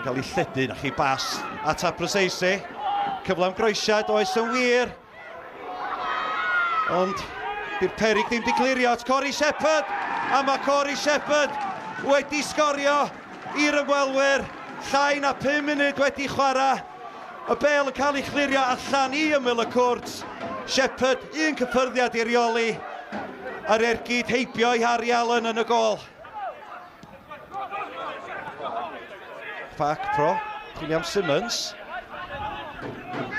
Mae'n cael ei lledu na chi bas at Aberseisi. Cyfle am groesiad oes yn wir. Ond di'r peryg ddim di clirio at Corey Shepherd. A mae Corey Shepherd wedi sgorio i'r ymwelwyr. Llai na 5 munud wedi chwarae. Y bel yn cael ei chlirio allan i ymyl y cwrt. Shepherd, un cyffyrddiad i reoli. A'r ergyd heibio i Harry Allen yn y gol. Back pro, chwilio am Simmons.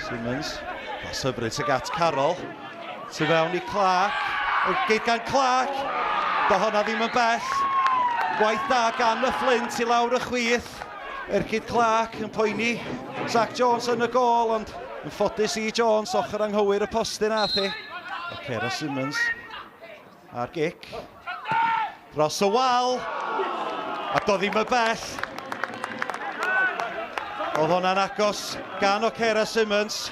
Simmons, pas hyfryd sy'n gat Carroll. Tu fewn i Clark. Gyd gan Clark. Do honna ddim yn bell. Gwaith da gan y Fflint i lawr y chwith. Ergyd Clark yn poeni. Zach Jones yn y gol, ond yn ffodus i Jones ochr anghywir y postyn ath i. Cera Simmons. A'r gic. Dros y wal. A do ddim yn bell. Oedd hwnna'n agos gan o Cera Simmons.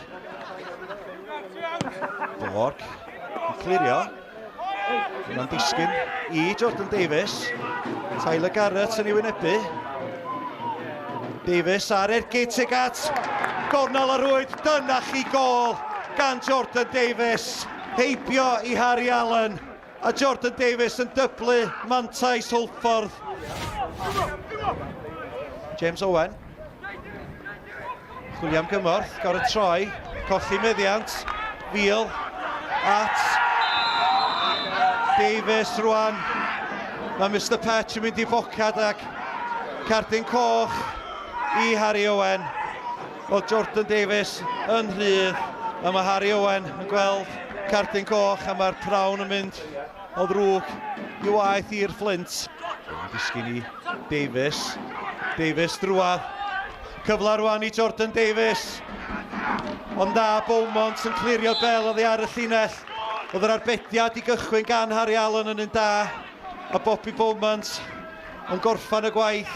Borg yn clirio. Hwnna'n disgyn i Jordan Davies. Tyler Garrett yn ei wynebu. Davies ar ergyd tuag at gornel ar rwyd. Dyna chi gol gan Jordan Davies. Heibio i Harry Allen. A Jordan Davies yn dyblu mantais Hwlffordd. James Owen. Chwilio am gymorth, gor y troi. Colli meddiant. Fiel at Davies rwan. Mae Mr Patch yn mynd i focad ac cardyn coch i Harry Owen. Oedd Jordan Davies yn rhydd. A mae Harry Owen yn gweld cardyn coch a mae'r prawn yn mynd o ddrwg i waith i'r Fflint. Disgyn i Davies. Davies drwad. Cyfle rwan i Jordan Davies. Ond da Beaumont yn clirio'r bel oddi ar y llinell. Oedd yr arbediad i gychwyn gan Harry Allen yn un da. A Bobby Beaumont yn gorffan y gwaith.